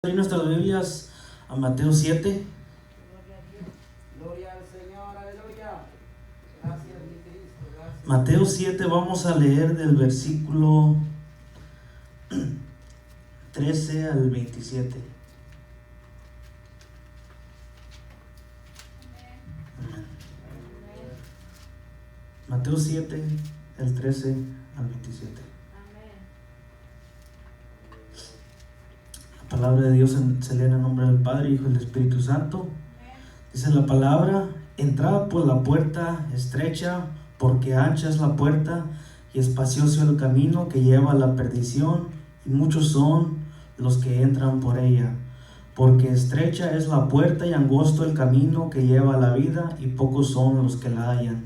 Abrir nuestras Biblias a Mateo 7. Gloria al Señor, aleluya. Gracias, mi Cristo, gracias. Mateo 7, vamos a leer del versículo 13 al 27. Amén. Mateo 7, del 13 al 27. La palabra de Dios se lee en el nombre del Padre, Hijo y del Espíritu Santo. Dice la palabra: entrad por la puerta estrecha, porque ancha es la puerta y espacioso el camino que lleva a la perdición, y muchos son los que entran por ella. Porque estrecha es la puerta y angosto el camino que lleva a la vida, y pocos son los que la hallan.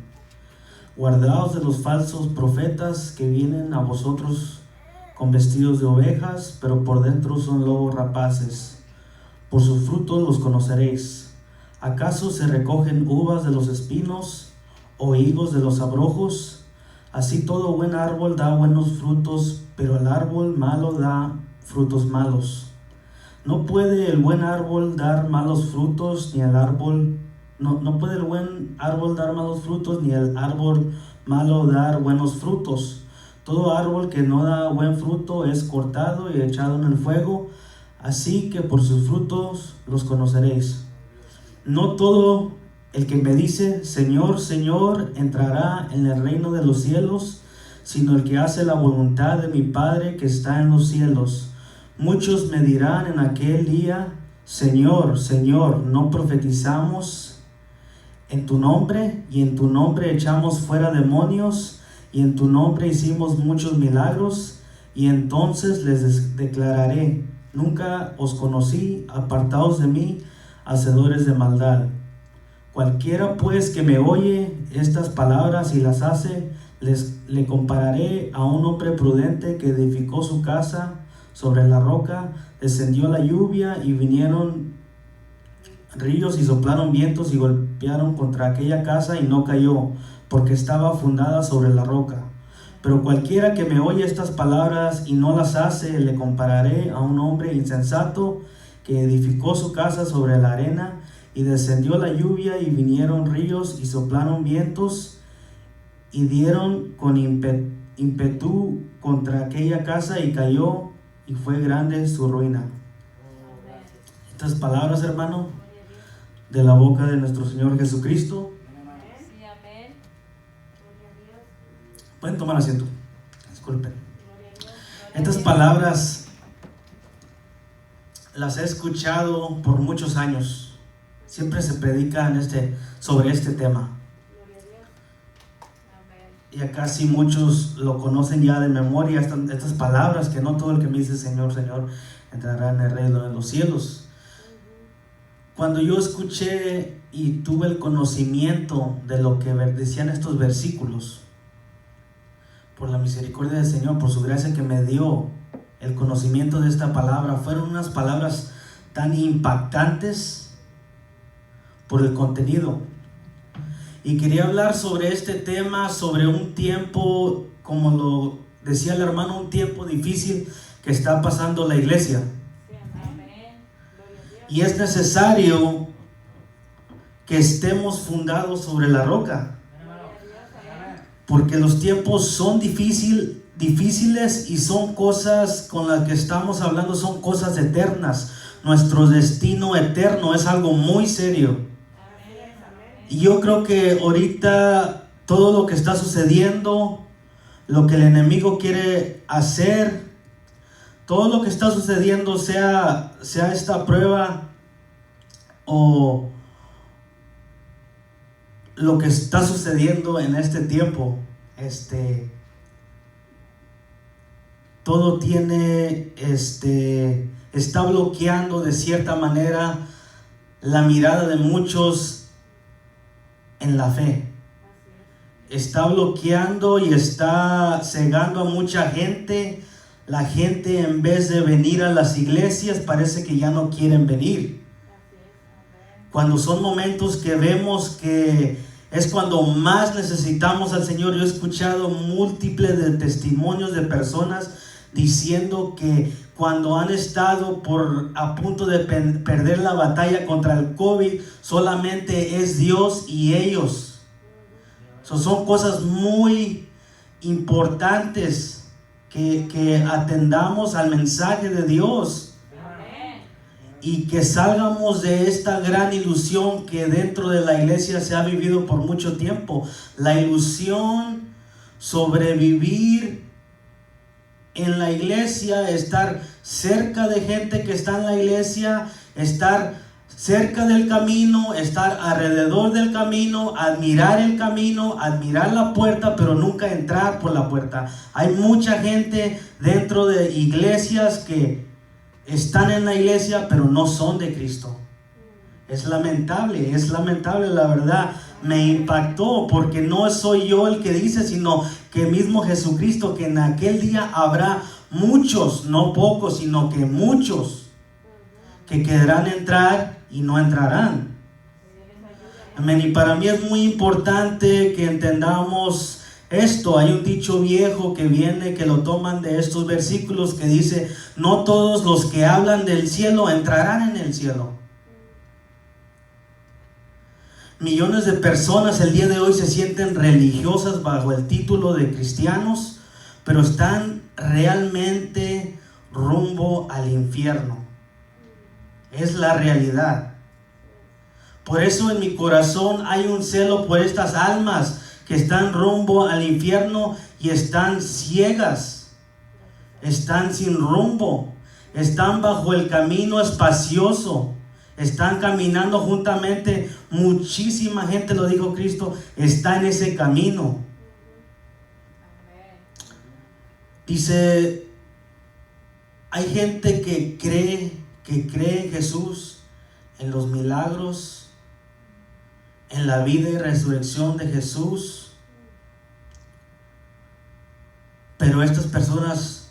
Guardaos de los falsos profetas que vienen a vosotros con vestidos de ovejas, pero por dentro son lobos rapaces. Por sus frutos los conoceréis. ¿Acaso se recogen uvas de los espinos o higos de los abrojos? Así todo buen árbol da buenos frutos, pero el árbol malo da frutos malos. No puede el buen árbol dar malos frutos, ni el árbol no puede el buen árbol dar malos frutos, ni el árbol malo dar buenos frutos. Todo árbol que no da buen fruto es cortado y echado en el fuego. Así que por sus frutos los conoceréis. No todo el que me dice Señor, Señor, entrará en el reino de los cielos, sino el que hace la voluntad de mi Padre que está en los cielos. Muchos me dirán en aquel día: Señor, Señor, ¿no profetizamos en tu nombre, y en tu nombre echamos fuera demonios, y en tu nombre hicimos muchos milagros? Y entonces les declararé: nunca os conocí, apartaos de mí, hacedores de maldad. Cualquiera pues que me oye estas palabras y las hace, le compararé a un hombre prudente que edificó su casa sobre la roca. Descendió la lluvia y vinieron ríos y soplaron vientos y golpearon contra aquella casa, y no cayó, porque estaba fundada sobre la roca. Pero cualquiera que me oye estas palabras y no las hace, le compararé a un hombre insensato que edificó su casa sobre la arena. Y descendió la lluvia y vinieron ríos y soplaron vientos y dieron con ímpetu contra aquella casa, y cayó, y fue grande su ruina. Estas palabras, hermano, de la boca de nuestro Señor Jesucristo. Pueden tomar asiento, disculpen. Estas palabras las he escuchado por muchos años. Siempre se predica sobre este tema. Y acá sí muchos lo conocen ya de memoria, estas palabras, que no todo el que me dice Señor, Señor entrará en el reino de los cielos. Cuando yo escuché y tuve el conocimiento de lo que decían estos versículos, por la misericordia del Señor, por su gracia que me dio el conocimiento de esta palabra, fueron unas palabras tan impactantes por el contenido. Y quería hablar sobre este tema, sobre un tiempo, como lo decía el hermano, un tiempo difícil que está pasando la iglesia. Y es necesario que estemos fundados sobre la roca, porque los tiempos son difíciles, y son cosas con las que estamos hablando, son cosas eternas. Nuestro destino eterno es algo muy serio. Y yo creo que ahorita todo lo que está sucediendo, lo que el enemigo quiere hacer, todo lo que está sucediendo, sea esta prueba o lo que está sucediendo en este tiempo, todo está bloqueando de cierta manera la mirada de muchos en la fe. Está bloqueando y está cegando a mucha gente. La gente, en vez de venir a las iglesias, parece que ya no quieren venir. Cuando son momentos que vemos que es cuando más necesitamos al Señor. Yo he escuchado múltiples de testimonios de personas diciendo que cuando han estado a punto de perder la batalla contra el COVID, solamente es Dios y ellos. Son cosas muy importantes que atendamos al mensaje de Dios. Y que salgamos de esta gran ilusión que dentro de la iglesia se ha vivido por mucho tiempo. La ilusión sobre vivir en la iglesia, estar cerca de gente que está en la iglesia, estar cerca del camino, estar alrededor del camino, admirar el camino, admirar la puerta, pero nunca entrar por la puerta. Hay mucha gente dentro de iglesias que están en la iglesia pero no son de Cristo. Es lamentable la verdad. Me impactó porque no soy yo el que dice, sino que mismo Jesucristo, que en aquel día habrá muchos, no pocos, sino que muchos que querrán entrar y no entrarán. Amén. Y para mí es muy importante que entendamos esto. Hay un dicho viejo que viene, que lo toman de estos versículos, que dice: no todos los que hablan del cielo entrarán en el cielo. Millones de personas el día de hoy se sienten religiosas bajo el título de cristianos, pero están realmente rumbo al infierno. Es la realidad. Por eso en mi corazón hay un celo por estas almas que están rumbo al infierno y están ciegas, están sin rumbo, están bajo el camino espacioso, están caminando juntamente. Muchísima gente, lo dijo Cristo, está en ese camino. Dice, hay gente que cree en Jesús, en los milagros, en la vida y resurrección de Jesús, pero estas personas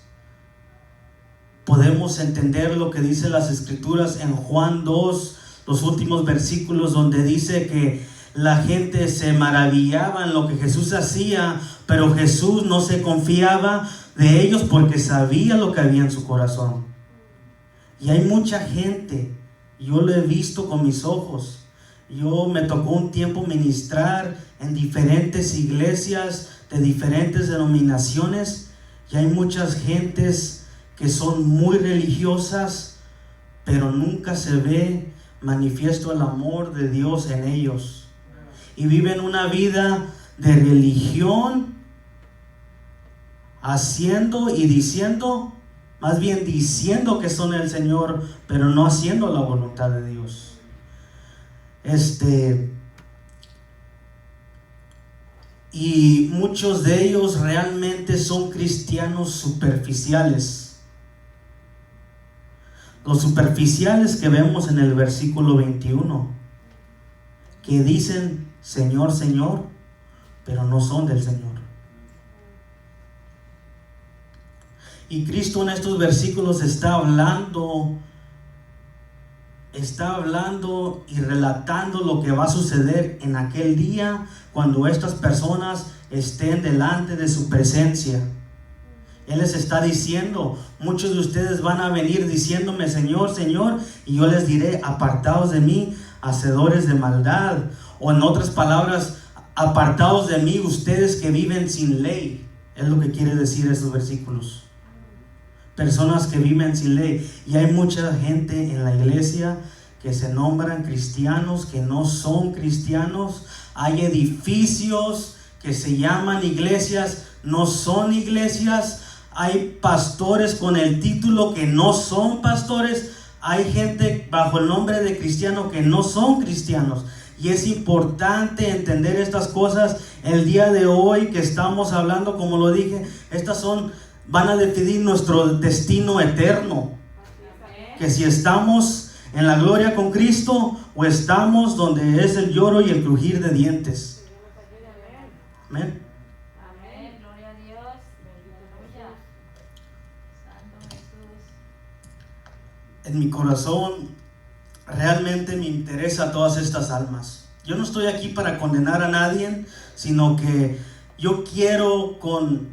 podemos entender lo que dice las Escrituras en Juan 2, los últimos versículos, donde dice que la gente se maravillaba en lo que Jesús hacía, pero Jesús no se confiaba de ellos porque sabía lo que había en su corazón. Y hay mucha gente, yo lo he visto con mis ojos. Yo me tocó un tiempo ministrar en diferentes iglesias de diferentes denominaciones, y hay muchas gentes que son muy religiosas, pero nunca se ve manifiesto el amor de Dios en ellos, y viven una vida de religión, haciendo y diciendo, más bien diciendo que son el Señor, pero no haciendo la voluntad de Dios. Y muchos de ellos realmente son cristianos superficiales. Los superficiales que vemos en el versículo 21, que dicen Señor, Señor, pero no son del Señor. Y Cristo en estos versículos está hablando y relatando lo que va a suceder en aquel día, cuando estas personas estén delante de su presencia. Él les está diciendo, muchos de ustedes van a venir diciéndome Señor, Señor, y yo les diré, apartados de mí, hacedores de maldad. O en otras palabras, apartados de mí, ustedes que viven sin ley. Es lo que quiere decir esos versículos. Personas que viven sin ley. Y hay mucha gente en la iglesia que se nombran cristianos, que no son cristianos. Hay edificios que se llaman iglesias, no son iglesias. Hay pastores con el título que no son pastores. Hay gente bajo el nombre de cristiano que no son cristianos. Y es importante entender estas cosas el día de hoy que estamos hablando. Como lo dije, van a decidir nuestro destino eterno. Que si estamos en la gloria con Cristo o estamos donde es el lloro y el crujir de dientes. Amén. Amén. Gloria a Dios. Aleluya. Santo Jesús. En mi corazón realmente me interesa todas estas almas. Yo no estoy aquí para condenar a nadie, sino que yo quiero con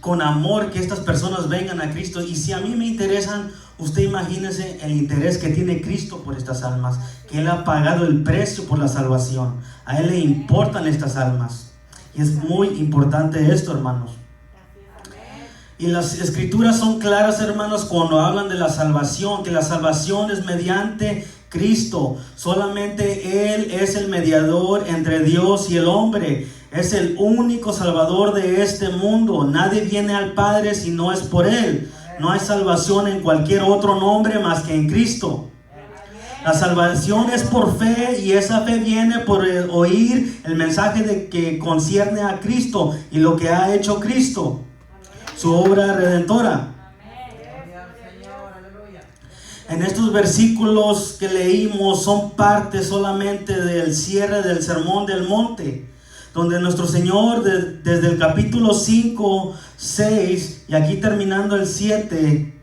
con amor que estas personas vengan a Cristo. Y si a mí me interesan, usted imagínese el interés que tiene Cristo por estas almas, que Él ha pagado el precio por la salvación. A Él le importan estas almas. Y es muy importante esto, hermanos. Y las escrituras son claras, hermanos, cuando hablan de la salvación, que la salvación es mediante Cristo. Solamente Él es el mediador entre Dios y el hombre. Es el único salvador de este mundo. Nadie viene al Padre si no es por Él. No hay salvación en cualquier otro nombre más que en Cristo. La salvación es por fe, y esa fe viene por oír el mensaje de que concierne a Cristo y lo que ha hecho Cristo, su obra redentora. En estos versículos que leímos son parte solamente del cierre del Sermón del Monte, donde nuestro Señor desde el capítulo 5, 6 y aquí terminando el 7,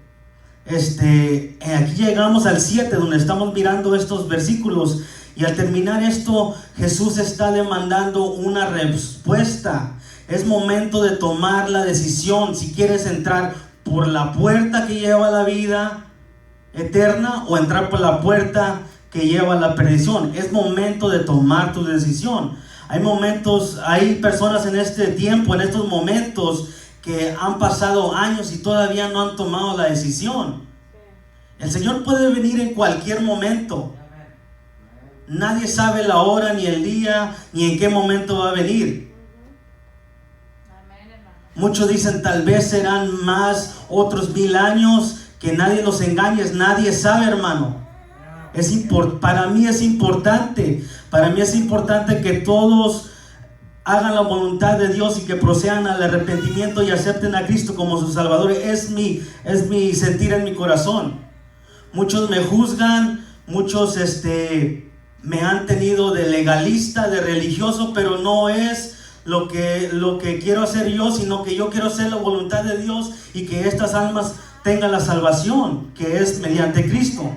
aquí llegamos al 7, donde estamos mirando estos versículos, y al terminar esto Jesús está demandando una respuesta. Es momento de tomar la decisión si quieres entrar por la puerta que lleva a la vida eterna o entrar por la puerta que lleva a la perdición. Es momento de tomar tu decisión. Hay personas en este tiempo, en estos momentos, que han pasado años y todavía no han tomado la decisión. El Señor puede venir en cualquier momento. Nadie sabe la hora, ni el día, ni en qué momento va a venir. Muchos dicen tal vez serán más, otros 1000 años. Que nadie los engañe, nadie sabe, hermano. Para mí es importante que todos hagan la voluntad de Dios y que procedan al arrepentimiento y acepten a Cristo como su Salvador. Es mi sentir en mi corazón. Muchos me juzgan, muchos me han tenido de legalista, de religioso, pero no es lo que quiero hacer yo, sino que yo quiero hacer la voluntad de Dios y que estas almas tengan la salvación, que es mediante Cristo.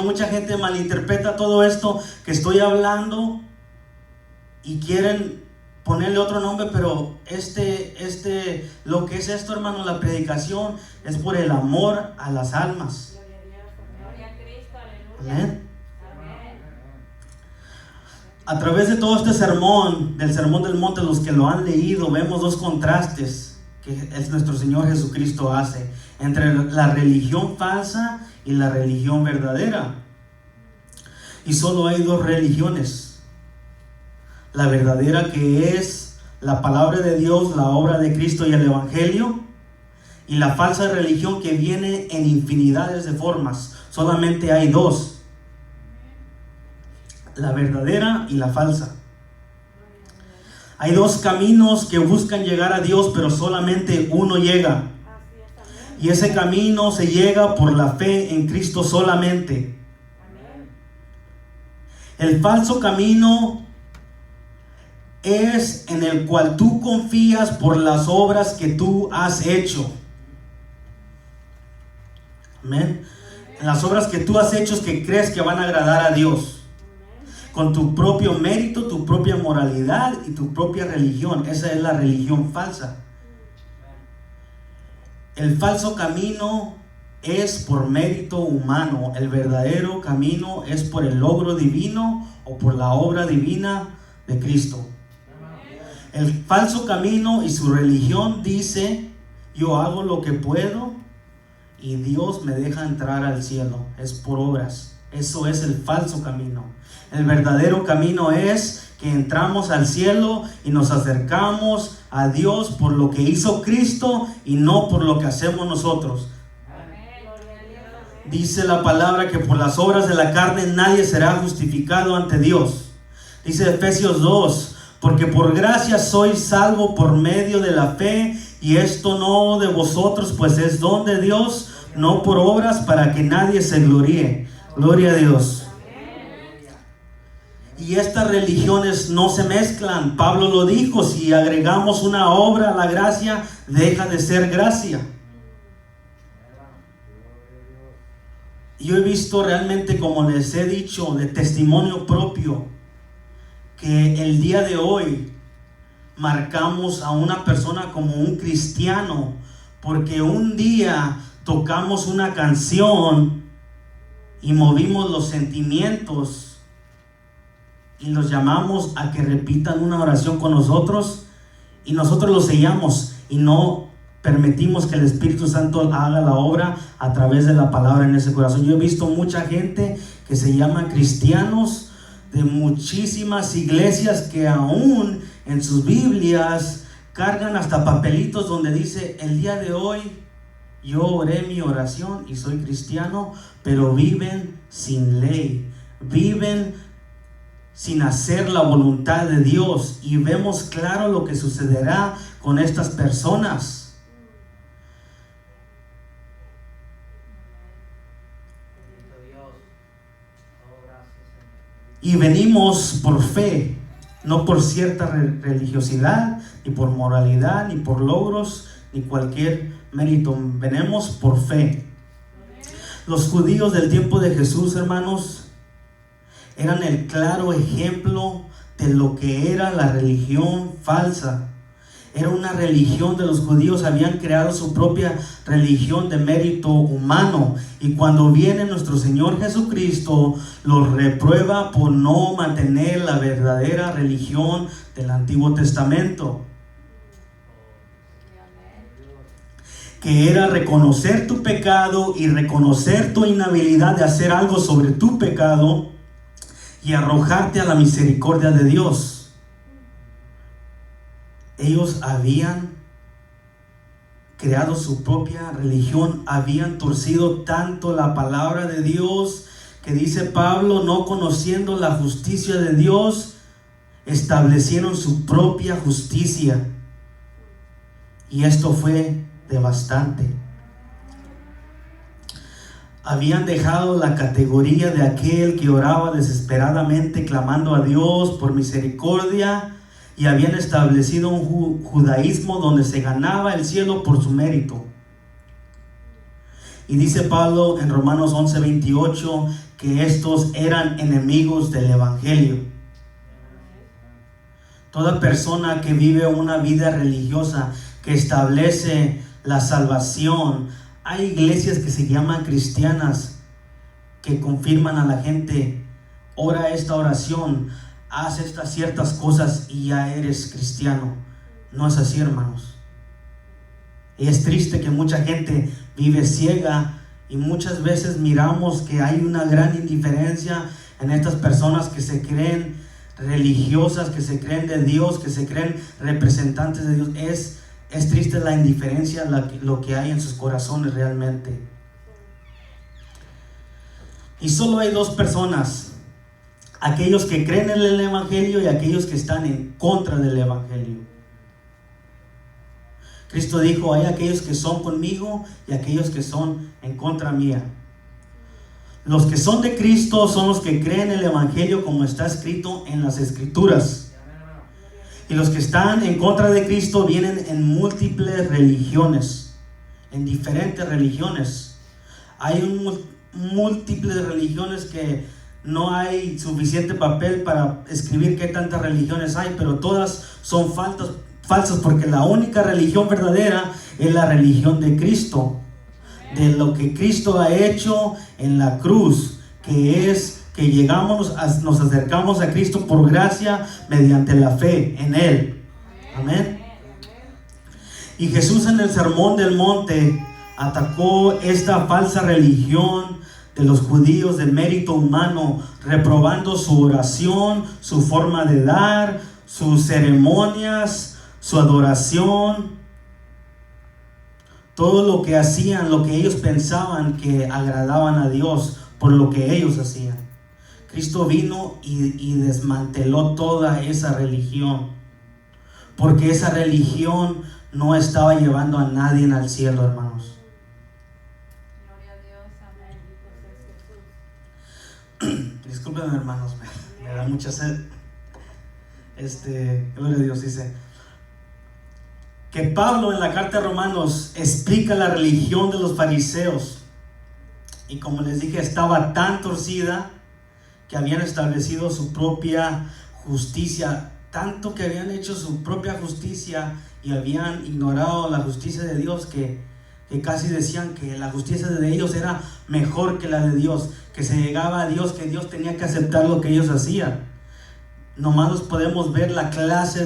Mucha gente malinterpreta todo esto que estoy hablando y quieren ponerle otro nombre, pero lo que es esto, hermano, la predicación es por el amor a las almas. Gloria a Cristo, Amén. Amén. A través de todo este sermón, del Sermón del Monte, los que lo han leído, vemos dos contrastes que es nuestro Señor Jesucristo hace entre la religión falsa y la religión verdadera. Y solo hay dos religiones: la verdadera, que es la palabra de Dios, la obra de Cristo y el Evangelio, y la falsa religión, que viene en infinidades de formas. Solamente hay dos: la verdadera y la falsa. Hay dos caminos que buscan llegar a Dios, pero solamente uno llega. Y ese camino se llega por la fe en Cristo solamente. El falso camino es en el cual tú confías por las obras que tú has hecho. Amén. En las obras que tú has hecho, que crees que van a agradar a Dios. Con tu propio mérito, tu propia moralidad y tu propia religión. Esa es la religión falsa. El falso camino es por mérito humano. El verdadero camino es por el logro divino o por la obra divina de Cristo. El falso camino y su religión dice: yo hago lo que puedo y Dios me deja entrar al cielo. Es por obras. Eso es el falso camino. El verdadero camino es que entramos al cielo y nos acercamos a Dios por lo que hizo Cristo y no por lo que hacemos nosotros. Dice la palabra que por las obras de la carne nadie será justificado ante Dios. Dice Efesios 2: porque por gracia sois salvo por medio de la fe, y esto no de vosotros, pues es don de Dios, no por obras, para que nadie se gloríe. Gloria a Dios. Y estas religiones no se mezclan. Pablo lo dijo: si agregamos una obra a la gracia, deja de ser gracia. Yo he visto realmente, como les he dicho, de testimonio propio, que el día de hoy marcamos a una persona como un cristiano porque un día tocamos una canción y movimos los sentimientos y los llamamos a que repitan una oración con nosotros y nosotros los sellamos y no permitimos que el Espíritu Santo haga la obra a través de la palabra en ese corazón. Yo he visto mucha gente que se llama cristianos de muchísimas iglesias que aún en sus Biblias cargan hasta papelitos donde dice: el día de hoy yo oré mi oración y soy cristiano, pero viven sin ley, viven sin hacer la voluntad de Dios, y vemos claro lo que sucederá con estas personas. Y venimos por fe, no por cierta religiosidad, ni por moralidad, ni por logros, ni cualquier mérito. Venimos por fe. Los judíos del tiempo de Jesús, hermanos, eran el claro ejemplo de lo que era la religión falsa. Era una religión de los judíos, habían creado su propia religión de mérito humano. Y cuando viene nuestro Señor Jesucristo, los reprueba por no mantener la verdadera religión del Antiguo Testamento, que era reconocer tu pecado y reconocer tu inhabilidad de hacer algo sobre tu pecado y arrojarte a la misericordia de Dios. Ellos habían creado su propia religión, habían torcido tanto la palabra de Dios, que dice Pablo, no conociendo la justicia de Dios, establecieron su propia justicia. Y esto fue devastante. Habían dejado la categoría de aquel que oraba desesperadamente clamando a Dios por misericordia, y habían establecido un judaísmo donde se ganaba el cielo por su mérito. Y dice Pablo en Romanos 11:28 que estos eran enemigos del evangelio. Toda persona que vive una vida religiosa, que establece la salvación, hay iglesias que se llaman cristianas, que confirman a la gente: ora esta oración, haz estas ciertas cosas y ya eres cristiano. No es así, hermanos. Y es triste que mucha gente vive ciega, y muchas veces miramos que hay una gran indiferencia en estas personas que se creen religiosas, que se creen de Dios, que se creen representantes de Dios. Es triste la indiferencia, lo que hay en sus corazones realmente. Y solo hay dos personas: aquellos que creen en el evangelio y aquellos que están en contra del evangelio. Cristo dijo: hay aquellos que son conmigo y aquellos que son en contra mía. Los que son de Cristo son los que creen el evangelio como está escrito en las escrituras. Y los que están en contra de Cristo vienen en múltiples religiones, en diferentes religiones. Hay múltiples religiones que no hay suficiente papel para escribir qué tantas religiones hay, pero todas son falsas, porque la única religión verdadera es la religión de Cristo, de lo que Cristo ha hecho en la cruz, que es que nos acercamos a Cristo por gracia mediante la fe en Él. Amén. Y Jesús en el Sermón del Monte atacó esta falsa religión de los judíos de mérito humano, reprobando su oración, su forma de dar, sus ceremonias, su adoración, todo lo que hacían, lo que ellos pensaban que agradaban a Dios por lo que ellos hacían. Cristo vino y desmanteló toda esa religión, porque esa religión no estaba llevando a nadie al cielo, hermanos. Disculpen, hermanos, me da mucha sed. Gloria a Dios. Dice que Pablo en la carta a Romanos explica la religión de los fariseos, y como les dije, estaba tan torcida que habían establecido su propia justicia tanto que habían hecho su propia justicia y habían ignorado la justicia de Dios, que casi decían que la justicia de ellos era mejor que la de Dios, que se llegaba a Dios, que Dios tenía que aceptar lo que ellos hacían. Nomás nos podemos ver la clase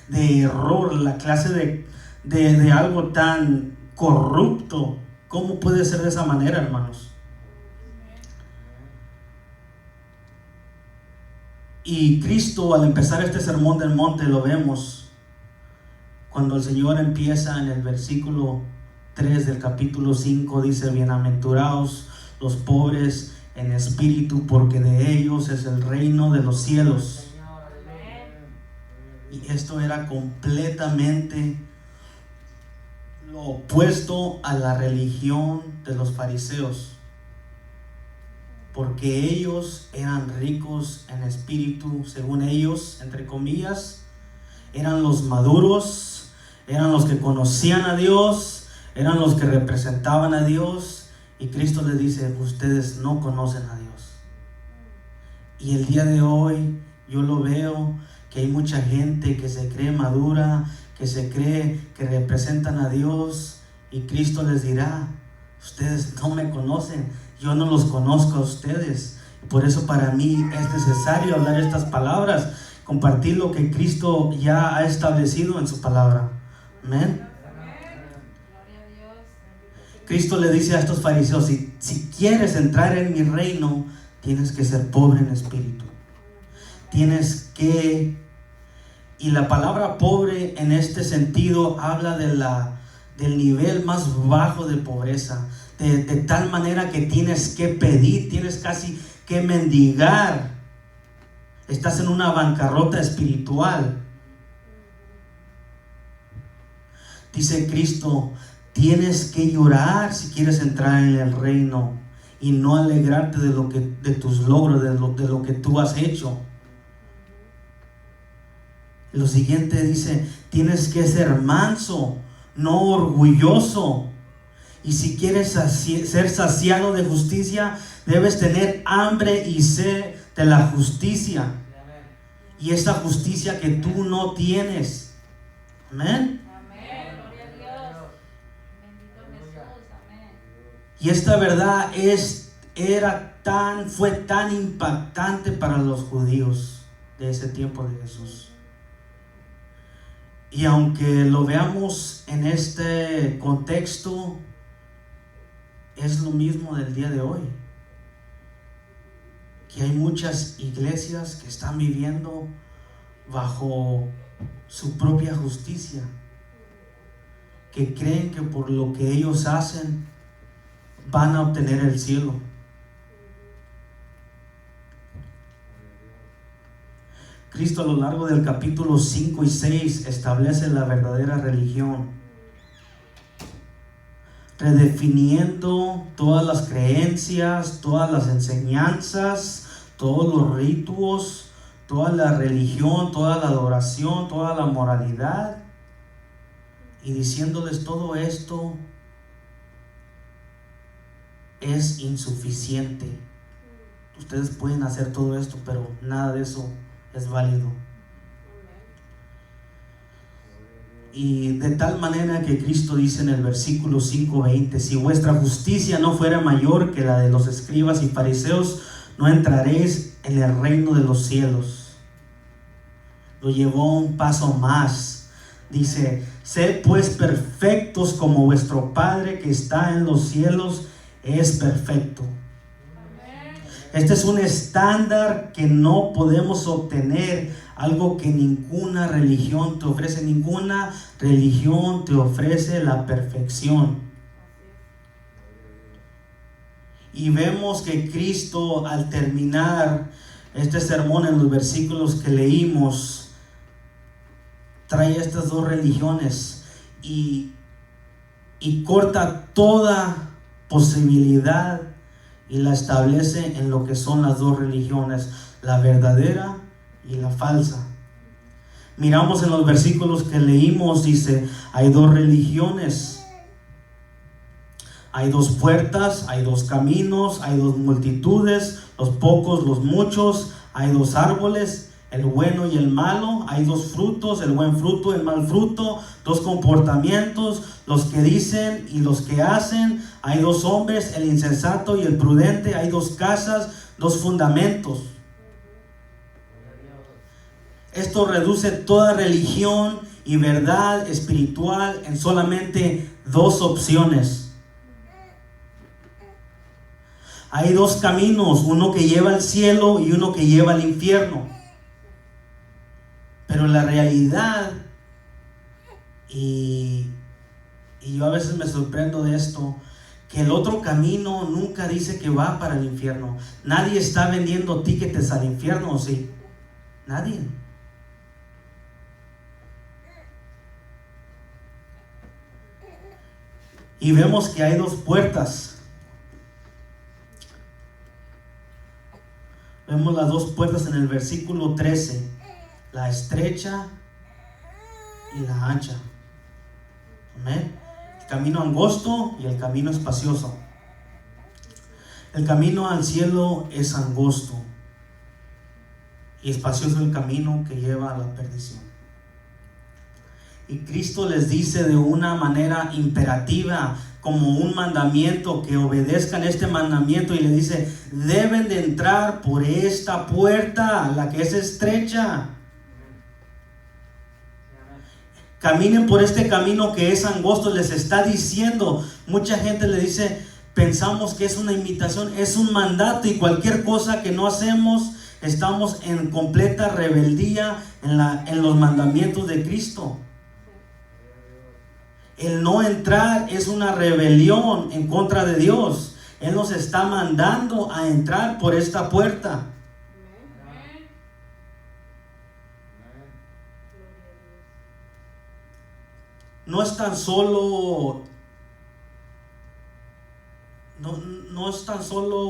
de error, la clase de algo tan corrupto. ¿Cómo puede ser de esa manera, hermanos? Y Cristo, al empezar este sermón del monte, lo vemos cuando el Señor empieza en el versículo 3 del capítulo 5, dice: bienaventurados los pobres en espíritu, porque de ellos es el reino de los cielos. Y esto era completamente lo opuesto a la religión de los fariseos, porque ellos eran ricos en espíritu, según ellos, entre comillas, eran los maduros, eran los que conocían a Dios, eran los que representaban a Dios. Y Cristo les dice: ustedes no conocen a Dios. Y el día de hoy yo lo veo, que hay mucha gente que se cree madura, que se cree que representan a Dios, y Cristo les dirá: ustedes no me conocen, yo no los conozco a ustedes. Por eso para mí es necesario hablar estas palabras, compartir lo que Cristo ya ha establecido en su palabra. Amén. Cristo le dice a estos fariseos: si quieres entrar en mi reino, tienes que ser pobre en espíritu. Tienes que... Y la palabra pobre en este sentido habla del nivel más bajo de pobreza, de tal manera que tienes que pedir, tienes casi que mendigar. Estás en una bancarrota espiritual. Dice Cristo: tienes que llorar si quieres entrar en el reino, y no alegrarte de tus logros, de lo que tú has hecho. Lo siguiente dice: tienes que ser manso, no orgulloso. Y si quieres ser saciado de justicia, debes tener hambre y sed de la justicia. Y esa justicia que tú no tienes. Amén. Amén. Gloria a Dios. Bendito Jesús. Amén. Y esta verdad fue tan impactante para los judíos de ese tiempo de Jesús. Y aunque lo veamos en este contexto, es lo mismo del día de hoy. Que hay muchas iglesias que están viviendo bajo su propia justicia, que creen que por lo que ellos hacen van a obtener el cielo. Cristo a lo largo del capítulo 5 y 6 establece la verdadera religión, redefiniendo todas las creencias, todas las enseñanzas, todos los ritos, toda la religión, toda la adoración, toda la moralidad, y diciéndoles: todo esto es insuficiente. Ustedes pueden hacer todo esto, pero nada de eso es válido. Y de tal manera que Cristo dice en el versículo 5:20: si vuestra justicia no fuera mayor que la de los escribas y fariseos, no entraréis en el reino de los cielos. Lo llevó un paso más. Dice: sed pues perfectos como vuestro Padre que está en los cielos es perfecto. Este es un estándar que no podemos obtener, algo que ninguna religión te ofrece. Ninguna religión te ofrece la perfección. Y vemos que Cristo, al terminar este sermón en los versículos que leímos, trae estas dos religiones y corta toda posibilidad y la establece en lo que son las dos religiones, la verdadera y la falsa. Miramos en los versículos que leímos, dice: hay dos religiones, hay dos puertas, hay dos caminos, hay dos multitudes, los pocos, los muchos, hay dos árboles, el bueno y el malo. Hay dos frutos, el buen fruto, el mal fruto, dos comportamientos, los que dicen y los que hacen. Hay dos hombres, el insensato y el prudente. Hay dos casas, dos fundamentos. Esto reduce toda religión y verdad espiritual en solamente dos opciones. Hay dos caminos, uno que lleva al cielo y uno que lleva al infierno. Pero la realidad, y yo a veces me sorprendo de esto, que el otro camino nunca dice que va para el infierno. Nadie está vendiendo tickets al infierno, ¿o sí? Nadie. Y vemos que hay dos puertas. Vemos las dos puertas en el versículo 13. La estrecha y la ancha. Amén. El camino angosto y el camino espacioso. El camino al cielo es angosto y espacioso el camino que lleva a la perdición. Y Cristo les dice de una manera imperativa, como un mandamiento, que obedezcan este mandamiento, y le dice: deben de entrar por esta puerta, la que es estrecha. Caminen por este camino que es angosto. Les está diciendo. Mucha gente le dice: pensamos que es una invitación, es un mandato, y cualquier cosa que no hacemos, estamos en completa rebeldía en los mandamientos de Cristo. El no entrar es una rebelión en contra de Dios. Él nos está mandando a entrar por esta puerta. No es tan solo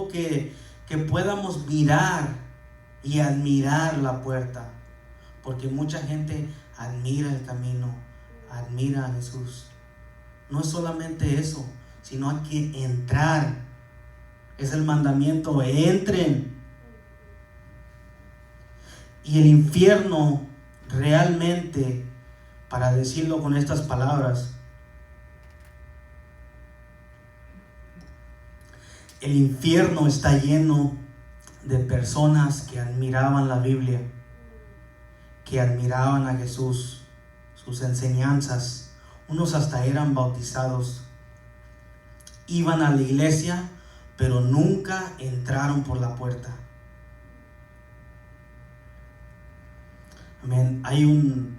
que podamos mirar y admirar la puerta, porque mucha gente admira el camino, admira a Jesús. No es solamente eso, sino hay que entrar. Es el mandamiento: entren. Y el infierno realmente, para decirlo con estas palabras, el infierno está lleno de personas que admiraban la Biblia, que admiraban a Jesús, sus enseñanzas. Unos hasta eran bautizados, iban a la iglesia, pero nunca entraron por la puerta. Amén. Hay un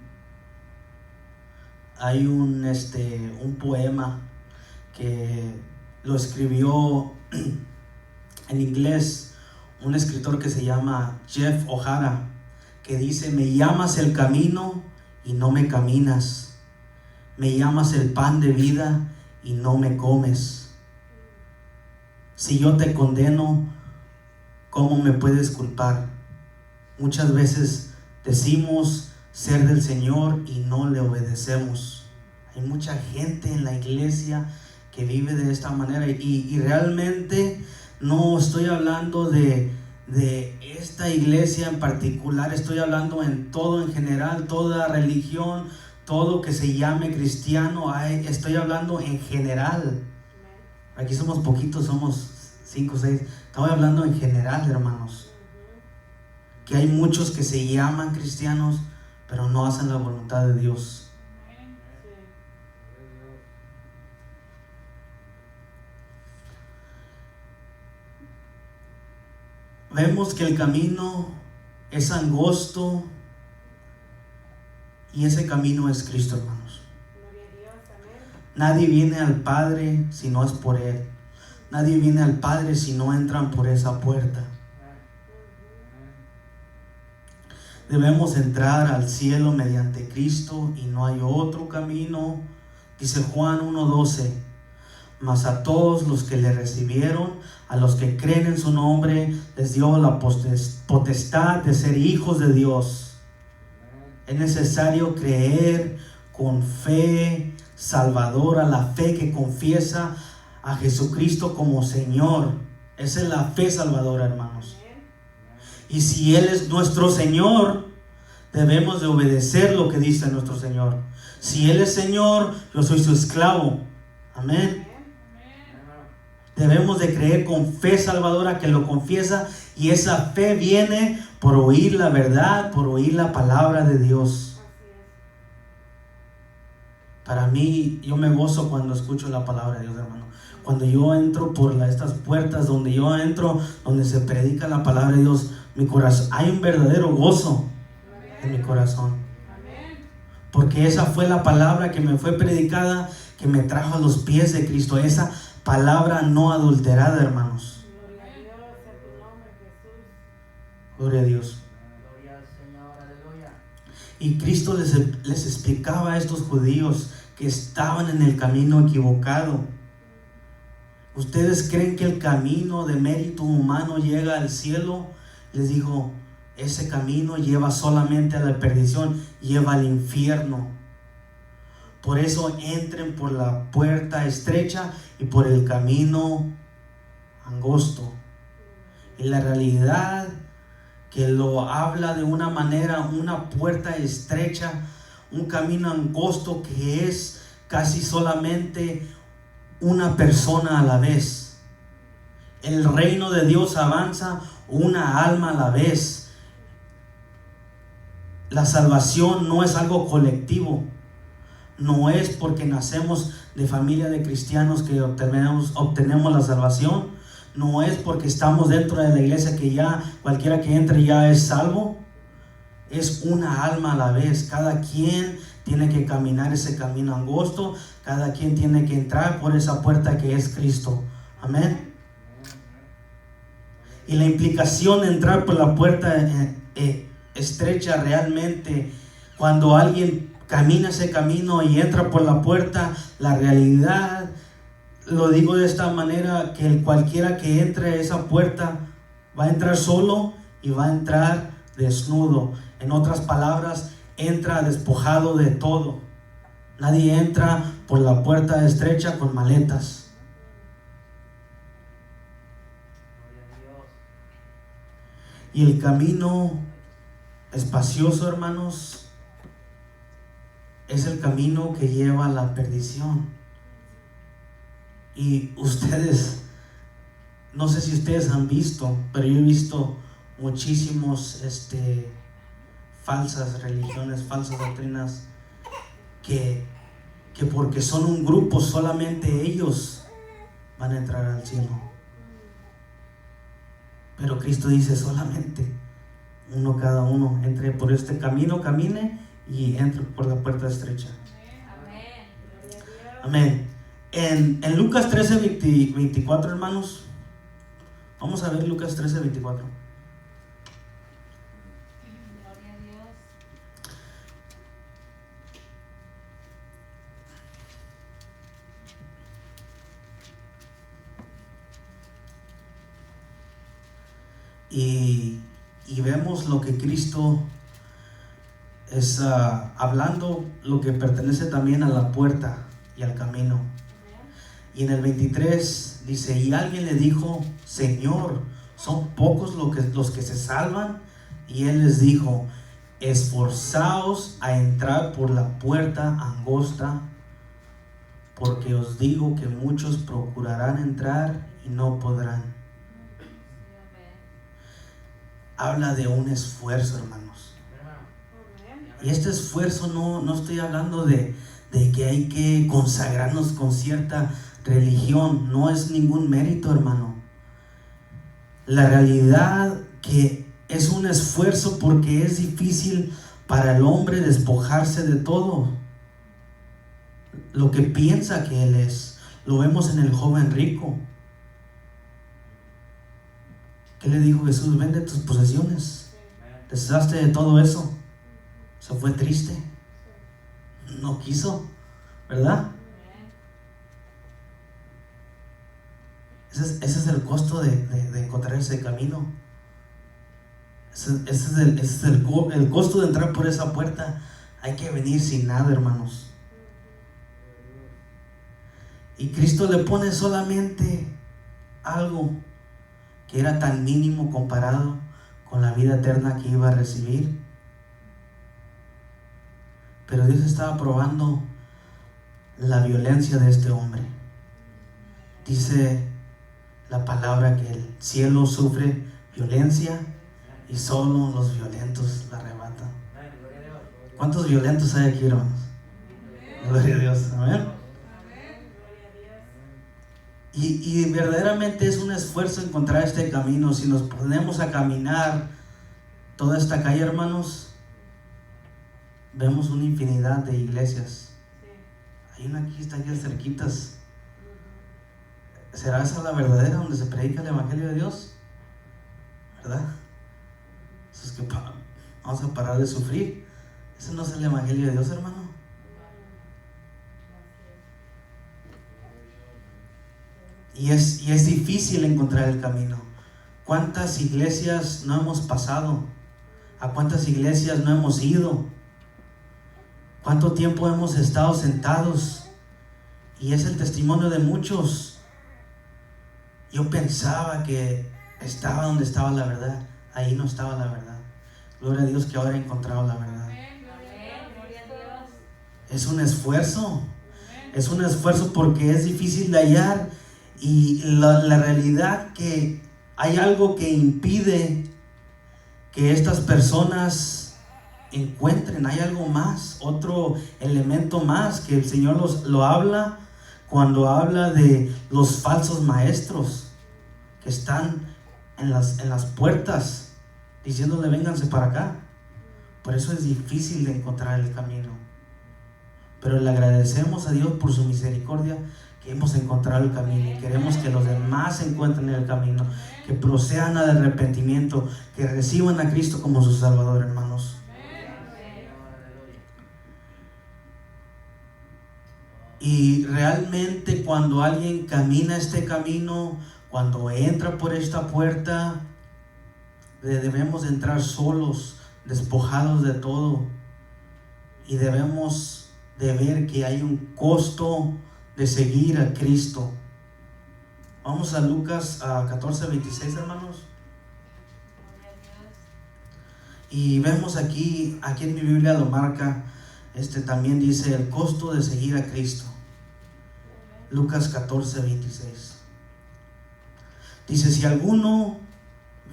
poema que lo escribió en inglés un escritor que se llama Jeff O'Hara, que dice: me llamas el camino y no me caminas. Me llamas el pan de vida y no me comes. Si yo te condeno, ¿cómo me puedes culpar? Muchas veces decimos ser del Señor y no le obedecemos. Hay mucha gente en la iglesia que vive de esta manera, y realmente no estoy hablando de esta iglesia en particular. Estoy hablando en todo, en general, toda religión, todo que se llame cristiano. Estoy hablando en general. Aquí somos poquitos, somos 5 o 6. Estoy hablando en general, hermanos, que hay muchos que se llaman cristianos, pero no hacen la voluntad de Dios. Vemos que el camino es angosto, y ese camino es Cristo, hermanos. Nadie viene al Padre si no es por Él. Nadie viene al Padre si no entran por esa puerta. Debemos entrar al cielo mediante Cristo, y no hay otro camino. Dice Juan 1:12: mas a todos los que le recibieron, a los que creen en su nombre, les dio la potestad de ser hijos de Dios. Es necesario creer con fe salvadora, la fe que confiesa a Jesucristo como Señor. Esa es la fe salvadora, hermanos. Y si Él es nuestro Señor, Debemos de obedecer lo que dice nuestro Señor. Si Él es Señor, yo soy su esclavo. Amén. Debemos de creer con fe salvadora que lo confiesa, y esa fe viene por oír la verdad, por oír la palabra de Dios. Para mí, yo me gozo cuando escucho la palabra de Dios, hermano. Cuando yo entro por estas puertas donde yo entro, donde se predica la palabra de Dios, mi corazón, hay un verdadero gozo en mi corazón. Porque esa fue la palabra que me fue predicada, que me trajo a los pies de Cristo. Esa palabra no adulterada, hermanos. Gloria a Dios. Gloria al Señor, aleluya. Y Cristo les explicaba a estos judíos que estaban en el camino equivocado. ¿Ustedes creen que el camino de mérito humano llega al cielo? Les dijo, ese camino lleva solamente a la perdición, lleva al infierno. Por eso entren por la puerta estrecha y por el camino angosto. Y la realidad que lo habla de una manera, una puerta estrecha, un camino angosto que es casi solamente una persona a la vez. El reino de Dios avanza una alma a la vez. La salvación no es algo colectivo. No es porque nacemos de familia de cristianos que obtenemos la salvación. No es porque estamos dentro de la iglesia que ya cualquiera que entre ya es salvo. Es una alma a la vez. Cada quien tiene que caminar ese camino angosto. Cada quien tiene que entrar por esa puerta que es Cristo. Amén. Y la implicación de entrar por la puerta estrecha realmente, cuando alguien camina ese camino y entra por la puerta, la realidad, lo digo de esta manera, que cualquiera que entre a esa puerta va a entrar solo y va a entrar desnudo. En otras palabras, entra despojado de todo. Nadie entra por la puerta estrecha con maletas. Y el camino espacioso, hermanos, es el camino que lleva a la perdición. Y ustedes, no sé si ustedes han visto, pero yo he visto muchísimos falsas religiones, falsas doctrinas, que porque son un grupo, solamente ellos van a entrar al cielo. Pero Cristo dice, solamente uno cada uno entre por este camino, camine y entre por la puerta estrecha. Amén. En Lucas 13, 24, hermanos, vamos a ver Lucas 13, 24. Gloria a Dios. Y vemos lo que Cristo es hablando, lo que pertenece también a la puerta y al camino. Y en el 23 dice, y alguien le dijo, Señor, ¿son pocos los que se salvan? Y él les dijo, esforzaos a entrar por la puerta angosta, porque os digo que muchos procurarán entrar y no podrán. Habla de un esfuerzo, hermanos. Y este esfuerzo no estoy hablando de que hay que consagrarnos con cierta religión. No es ningún mérito, hermano. La realidad que es un esfuerzo porque es difícil para el hombre despojarse de todo lo que piensa que él es. Lo vemos en el joven rico. ¿Qué le dijo Jesús? Vende tus posesiones, deshazte de todo eso. Se fue triste, no quiso, ¿verdad? Ese es el costo de encontrar ese camino. Ese es el costo de entrar por esa puerta. Hay que venir sin nada, hermanos. Y Cristo le pone solamente algo que era tan mínimo comparado con la vida eterna que iba a recibir. Pero Dios estaba probando la violencia de este hombre. Dice la palabra que el cielo sufre violencia y solo los violentos la arrebatan. ¿Cuántos violentos hay aquí, hermanos? Gloria a Dios. Amén. Y verdaderamente es un esfuerzo encontrar este camino. Si nos ponemos a caminar toda esta calle, hermanos, vemos una infinidad de iglesias. Hay una aquí, está aquí cerquitas. ¿Será esa la verdadera donde se predica el evangelio de Dios? ¿Verdad? Eso es que vamos a parar de sufrir. Ese no es el evangelio de Dios, hermano. Y es difícil encontrar el camino. ¿Cuántas iglesias no hemos pasado? ¿A cuántas iglesias no hemos ido? ¿Cuánto tiempo hemos estado sentados? Y es el testimonio de muchos. Yo pensaba que estaba donde estaba la verdad. Ahí no estaba la verdad. Gloria a Dios que ahora he encontrado la verdad. Es un esfuerzo. Es un esfuerzo porque es difícil de hallar. Y la realidad que hay algo que impide que estas personas encuentren. Hay algo más, otro elemento más que el Señor lo habla cuando habla de los falsos maestros que están en las puertas diciéndole vénganse para acá. Por eso es difícil de encontrar el camino, pero le agradecemos a Dios por su misericordia que hemos encontrado el camino y queremos que los demás encuentren el camino, que procedan al arrepentimiento, que reciban a Cristo como su Salvador, hermanos. Y realmente cuando alguien camina este camino, cuando entra por esta puerta, debemos de entrar solos, despojados de todo, y debemos de ver que hay un costo de seguir a Cristo. Vamos a Lucas 14:26, hermanos. Y vemos aquí en mi Biblia lo marca, también dice el costo de seguir a Cristo. Lucas 14:26. Dice, si alguno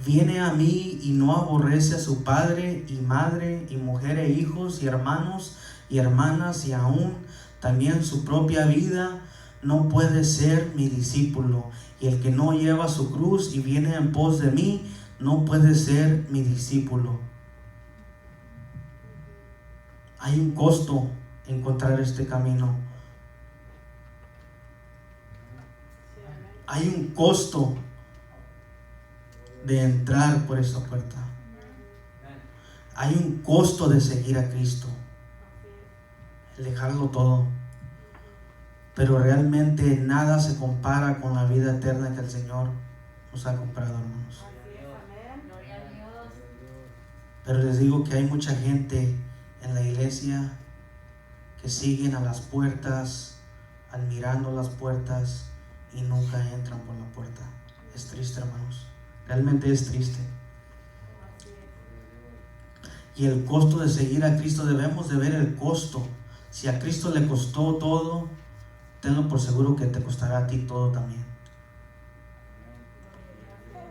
viene a mí y no aborrece a su padre y madre y mujer e hijos y hermanos y hermanas y aún también su propia vida, no puede ser mi discípulo. Y el que no lleva su cruz y viene en pos de mí, no puede ser mi discípulo. Hay un costo encontrar este camino. Hay un costo de entrar por esta puerta. Hay un costo de seguir a Cristo, el dejarlo todo. Pero realmente nada se compara con la vida eterna que el Señor nos ha comprado, hermanos. Pero les digo que hay mucha gente en la iglesia que siguen a las puertas, admirando las puertas y nunca entran por la puerta. Es triste, hermanos. Realmente es triste. Y el costo de seguir a Cristo, debemos de ver el costo. Si a Cristo le costó todo, tenlo por seguro que te costará a ti todo también.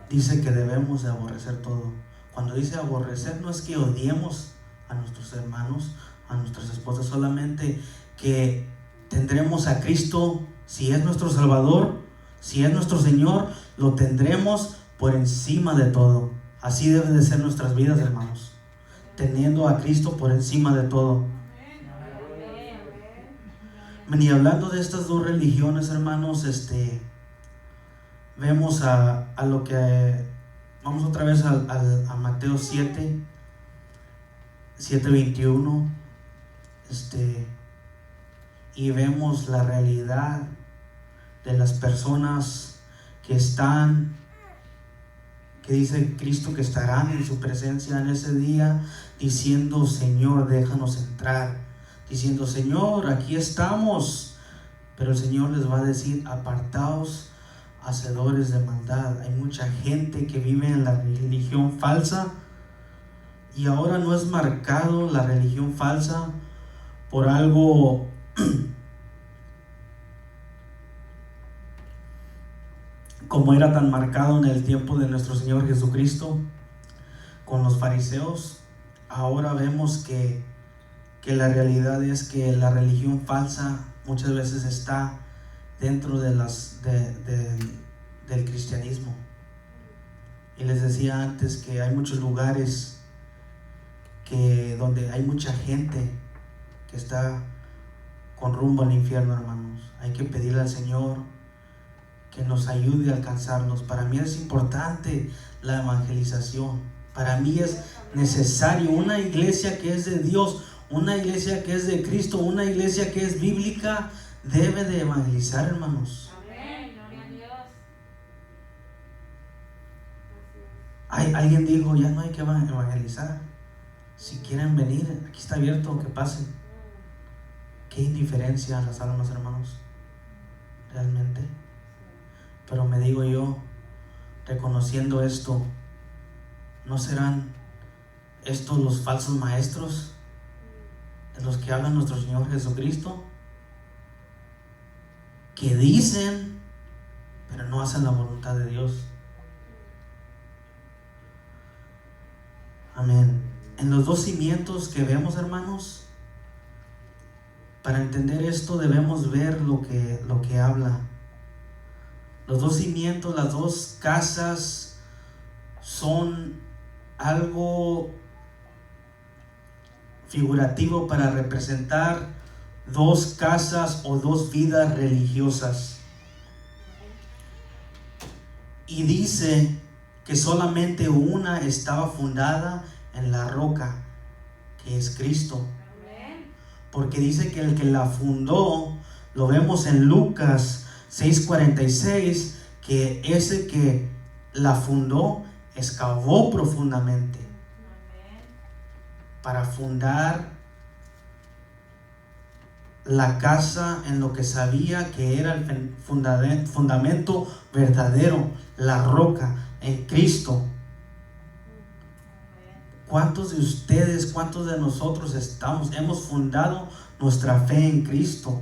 Dice que debemos de aborrecer todo. Cuando dice aborrecer, no es que odiemos a nuestros hermanos, a nuestras esposas, solamente que tendremos a Cristo, si es nuestro Salvador, si es nuestro Señor, lo tendremos por encima de todo. Así deben de ser nuestras vidas, hermanos, teniendo a Cristo por encima de todo. Y hablando de estas dos religiones, hermanos, vemos a lo que vamos otra vez a Mateo 7:21, y vemos la realidad de las personas que dice Cristo que estarán en su presencia en ese día, diciendo, Señor, déjanos entrar, diciendo, Señor, aquí estamos. Pero el Señor les va a decir, apartaos, hacedores de maldad. Hay mucha gente que vive en la religión falsa, y ahora no es marcado la religión falsa por algo como era tan marcado en el tiempo de nuestro Señor Jesucristo con los fariseos. Ahora vemos que la realidad es que la religión falsa muchas veces está dentro de del cristianismo. Y les decía antes que hay muchos lugares donde hay mucha gente que está con rumbo al infierno, hermanos. Hay que pedirle al Señor que nos ayude a alcanzarlos. Para mí es importante la evangelización. Para mí es necesario una iglesia que es de Dios, una iglesia que es de Cristo, una iglesia que es bíblica, debe de evangelizar, hermanos. Amén. Gloria a Dios. Alguien dijo, ya no hay que evangelizar. Si quieren venir, aquí está abierto, que pasen. Qué indiferencia a las almas, hermanos, realmente. Pero me digo yo, reconociendo esto, ¿no serán estos los falsos maestros de los que habla nuestro Señor Jesucristo? Que dicen, pero no hacen la voluntad de Dios. Amén. En los dos cimientos que vemos, hermanos, para entender esto debemos ver lo que habla. Los dos cimientos, las dos casas son algo figurativo para representar dos casas o dos vidas religiosas. Y dice que solamente una estaba fundada en la roca, que es Cristo. Porque dice que el que la fundó, lo vemos en Lucas 6:46, que ese que la fundó excavó profundamente para fundar la casa en lo que sabía que era el fundamento verdadero, la roca, en Cristo. ¿Cuántos de ustedes, cuántos de nosotros hemos fundado nuestra fe en Cristo?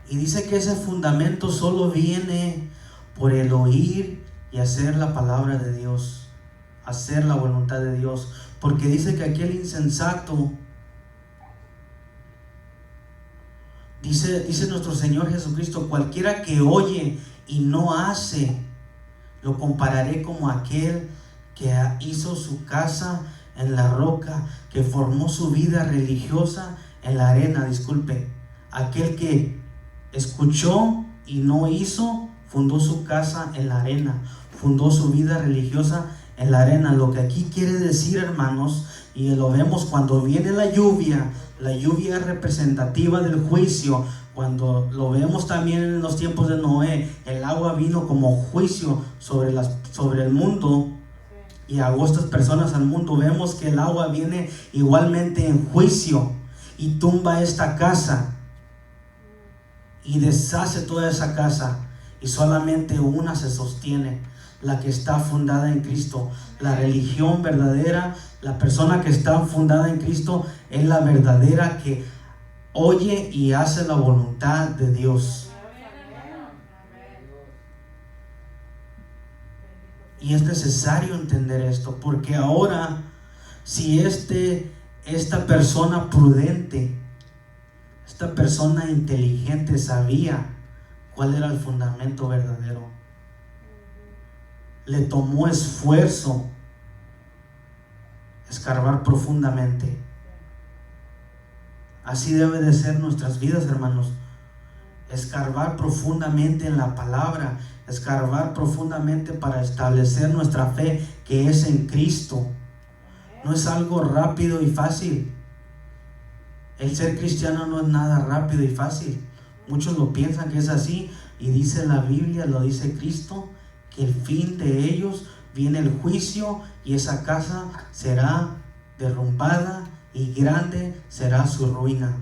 Y dice que ese fundamento solo viene por el oír y hacer la palabra de Dios, hacer la voluntad de Dios. Porque dice que aquel insensato, dice nuestro Señor Jesucristo, cualquiera que oye y no hace, lo compararé como aquel que hizo su casa en la roca, que formó su vida religiosa en la arena. Aquel que escuchó y no hizo, fundó su casa en la arena, fundó su vida religiosa en la arena. Lo que aquí quiere decir, hermanos, y lo vemos cuando viene la lluvia es representativa del juicio. Cuando lo vemos también en los tiempos de Noé, el agua vino como juicio sobre el mundo y ahogó estas personas al mundo. Vemos que el agua viene igualmente en juicio y tumba esta casa y deshace toda esa casa, y solamente una se sostiene, la que está fundada en Cristo. La religión verdadera, la persona que está fundada en Cristo, es la verdadera que oye y hace la voluntad de Dios. Y es necesario entender esto, porque ahora, si esta persona prudente, esta persona inteligente sabía cuál era el fundamento verdadero, le tomó esfuerzo escarbar profundamente. Así debe de ser nuestras vidas, hermanos. Escarbar profundamente en la palabra, escarbar profundamente para establecer nuestra fe, que es en Cristo. No es algo rápido y fácil. El ser cristiano no es nada rápido y fácil. Muchos lo piensan que es así, y dice la Biblia, lo dice Cristo, que el fin de ellos viene el juicio, y esa casa será derrumbada y grande será su ruina.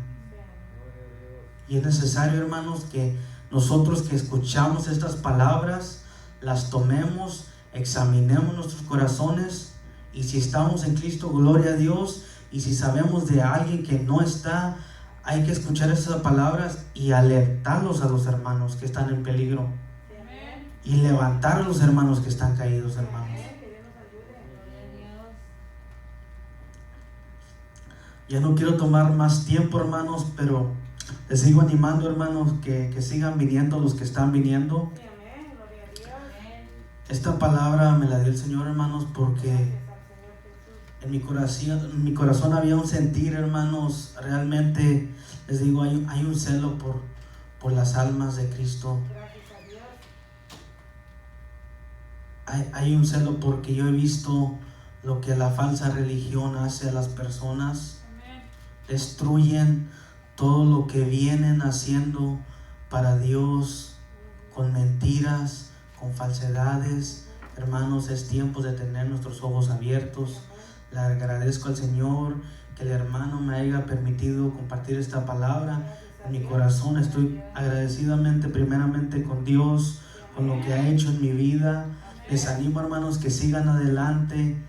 Y es necesario, hermanos, que nosotros que escuchamos estas palabras las tomemos, examinemos nuestros corazones, y si estamos en Cristo, gloria a Dios, Y si sabemos de alguien que no está, hay que escuchar esas palabras y alertarlos a los hermanos que están en peligro. Y levantar a los hermanos que están caídos, hermanos. Ya no quiero tomar más tiempo, hermanos, pero les sigo animando, hermanos, que sigan viniendo los que están viniendo. Esta palabra me la dio el Señor, hermanos, porque en mi corazón había un sentir, hermanos. Realmente les digo, hay un celo por las almas de Cristo. Hay un celo porque yo he visto lo que la falsa religión hace a las personas. Destruyen todo lo que vienen haciendo para Dios con mentiras, con falsedades. Hermanos, es tiempo de tener nuestros ojos abiertos. Le agradezco al Señor que el hermano me haya permitido compartir esta palabra. En mi corazón estoy agradecidamente primeramente con Dios, con lo que ha hecho en mi vida. Les animo, hermanos, que sigan adelante.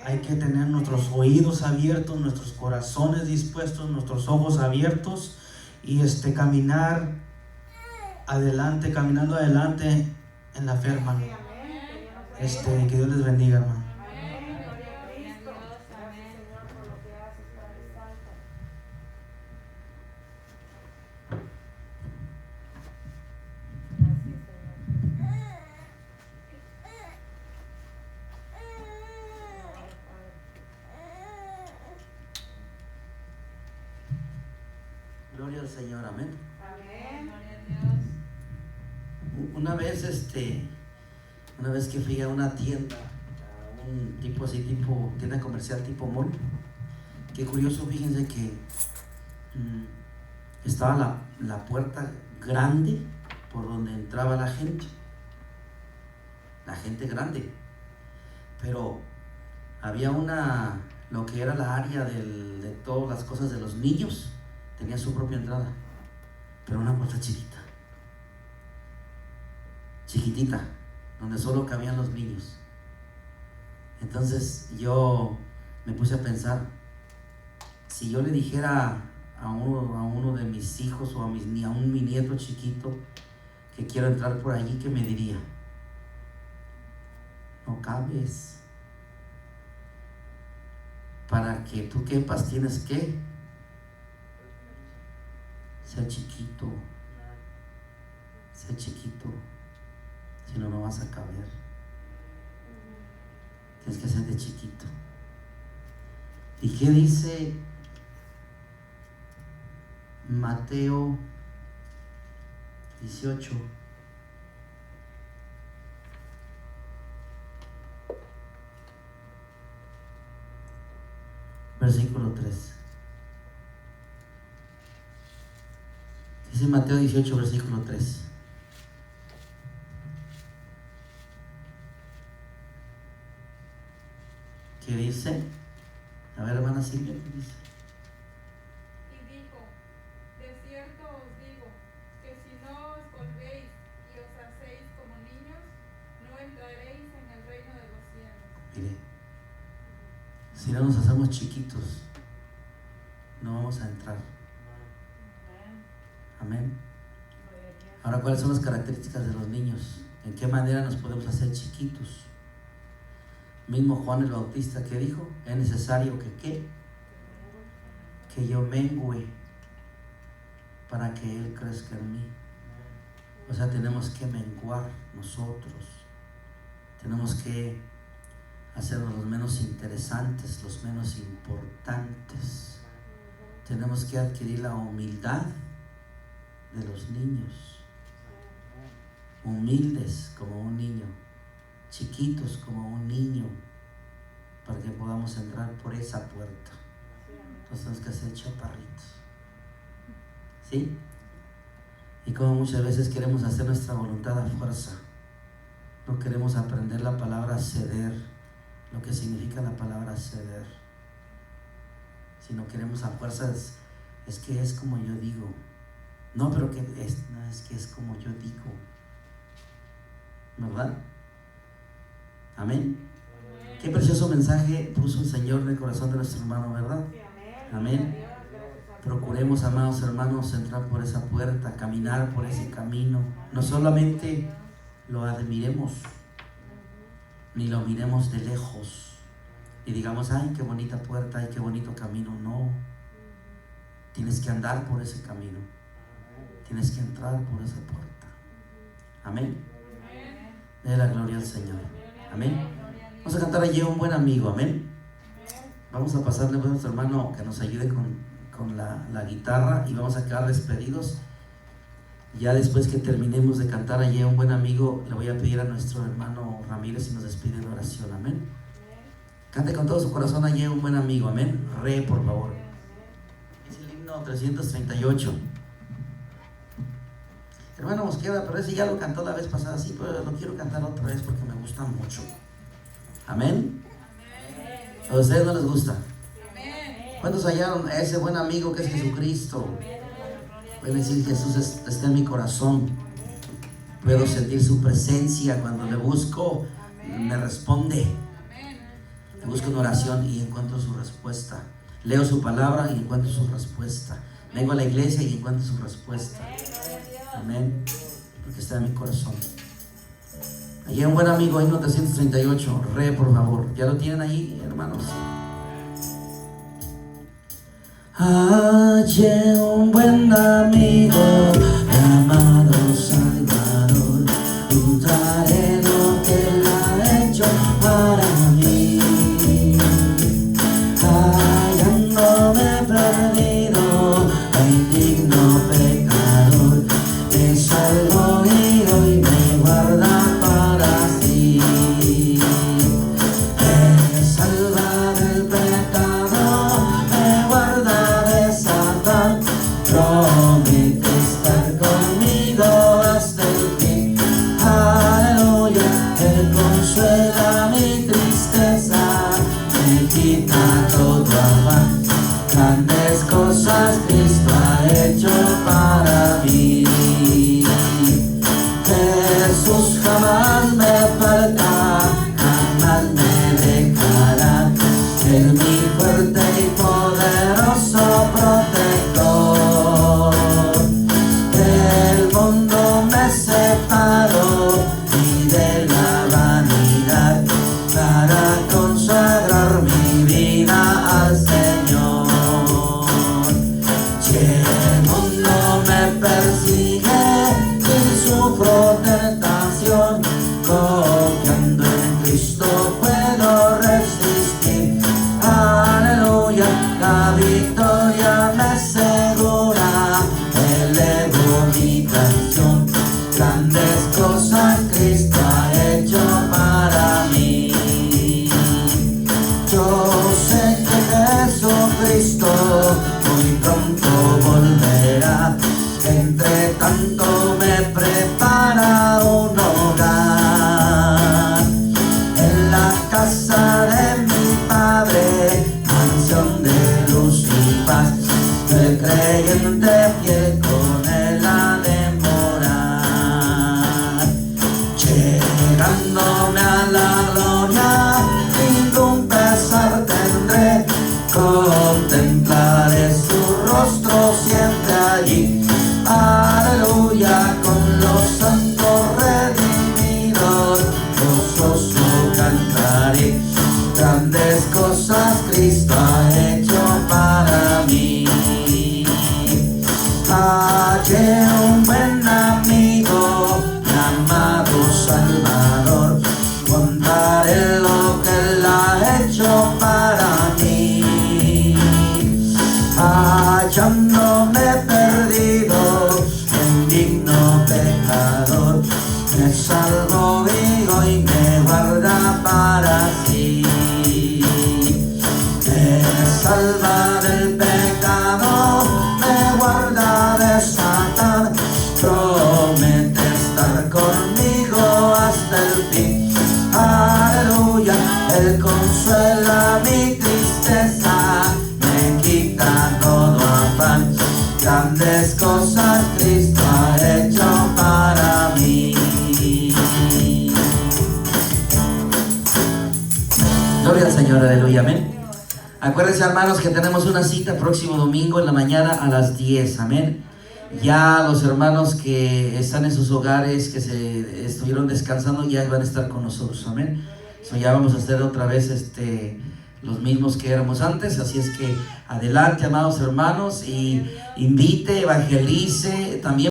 Hay que tener nuestros oídos abiertos, nuestros corazones dispuestos, nuestros ojos abiertos y caminar adelante, caminando adelante en la fe, hermano. Que Dios les bendiga, hermano. Gloria al Señor, amén. Amén. Una vez que fui a una tienda, a un tipo así, tipo tienda comercial tipo mall, qué curioso, fíjense que estaba la puerta grande por donde entraba la gente grande, pero había lo que era la área de todas las cosas de los niños, tenía su propia entrada, pero una puerta chiquitita, donde solo cabían los niños. Entonces yo me puse a pensar, si yo le dijera a uno de mis hijos o a mi nieto chiquito que quiero entrar por allí, ¿qué me diría? No cabes. Para que tú quepas tienes que ser chiquito, si no, no vas a caber. Tienes que ser de chiquito. ¿Y qué dice Mateo 18? Versículo 3. Dice Mateo 18, versículo 3. ¿Qué dice? A ver, hermana Silvia, ¿qué dice? Y dijo: de cierto os digo, que si no os volvéis y os hacéis como niños, no entraréis en el reino de los cielos. Mire, si no nos hacemos chiquitos, no vamos a entrar. Amén. Ahora, ¿cuáles son las características de los niños? ¿En qué manera nos podemos hacer chiquitos? Mismo Juan el Bautista, ¿qué dijo? Es necesario que yo mengüe para que Él crezca en mí. O sea, tenemos que menguar nosotros. Tenemos que hacernos los menos interesantes, los menos importantes. Tenemos que adquirir la humildad de los niños. Humildes como un niño, chiquitos como un niño, para que podamos entrar por esa puerta. Entonces tenemos que ser chaparritos, ¿sí? Y como muchas veces queremos hacer nuestra voluntad a fuerza, no queremos aprender la palabra ceder, lo que significa la palabra ceder, sino queremos a fuerzas, es que es como yo digo. No, pero que es que es como yo digo, ¿verdad? Amén. Qué precioso mensaje puso el Señor en el corazón de nuestro hermano, ¿verdad? Amén. Procuremos, amados hermanos, entrar por esa puerta, caminar por ese camino. No solamente lo admiremos, ni lo miremos de lejos y digamos, ay, qué bonita puerta, ay, qué bonito camino. No, tienes que andar por ese camino, tienes que entrar por esa puerta. Amén. Dé la gloria al Señor. Amén. Vamos a cantar allí un buen amigo. Amén. Vamos a pasarle a nuestro hermano que nos ayude con la guitarra y vamos a quedar despedidos. Ya después que terminemos de cantar allí un buen amigo, le voy a pedir a nuestro hermano Ramírez si nos despide de oración. Amén. Cante con todo su corazón allí un buen amigo. Amén. Re, por favor. Es el himno 338. Hermano Mosqueda, pero ese ya lo cantó la vez pasada. Sí, pero lo quiero cantar otra vez porque me gusta mucho. Amén. ¿A ustedes no les gusta? ¿Cuántos hallaron a ese buen amigo que es Jesucristo? Pueden decir, Jesús está en mi corazón. Puedo sentir su presencia. Cuando le busco, me responde. Le busco en oración y encuentro su respuesta. Leo su palabra y encuentro su respuesta. Vengo a la iglesia y encuentro su respuesta. Amén. Porque está en mi corazón. Allí un buen amigo, himno 338. Re, por favor. ¿Ya lo tienen ahí, hermanos? Hallé un buen amigo llamado Salvador. Contaré lo que él ha hecho para mí. Hallándome perdido, indigno pecador, me salvó y hoy me guarda para sí. Me salva del pecado, me guarda de Satán, promete estar conmigo hasta el fin. Aleluya, Él consuela mi tristeza, me quita todo afán. Grandes cosas Cristo ha hecho para mí. Jesús jamás me falta, jamás me dejará. Él mi fuerte y poderoso protector. Del mundo me separó y de la vanidad para consagrar mi vida al Señor. Si el mundo me persigue y sufro tentación, confiando en Cristo puedo resistir. Aleluya, la victoria me asegura, elevo mi canción. Grandes cosas Cristo ha hecho para mí. Yo sé que Jesucristo muy pronto volverá. Entre tanto me prepara un hogar en la casa de mi Padre, mansión de luz y paz. El creyente fiel con él ha de morar. Llegándome a la gloria, ningún pesar tendré. Contemplaré su rostro siempre allí. Aleluya, con los santos redimidos, gozoso cantaré. Grandes cosas Cristo ha hecho para mí. Hallé un buen amigo llamado Salvador. Contaré lo que él ha hecho para mí. Hallándome perdido, indigno pecador, me salvó y hoy me guarda para sí. Me salva del pecado, me guarda de Satán, promete estar conmigo hasta el fin. Aleluya, Él consuela mi tristeza, me quita todo afán. Grandes cosas Cristo ha hecho para mí. Gloria al Señor, aleluya, amén. Acuérdense, hermanos, que tenemos una cita próximo domingo en la mañana a las 10, amén. Ya los hermanos que están en sus hogares, que se estuvieron descansando, ya van a estar con nosotros, amén. So, ya vamos a hacer otra vez los mismos que éramos antes, así es que adelante, amados hermanos, y invite, evangelice, también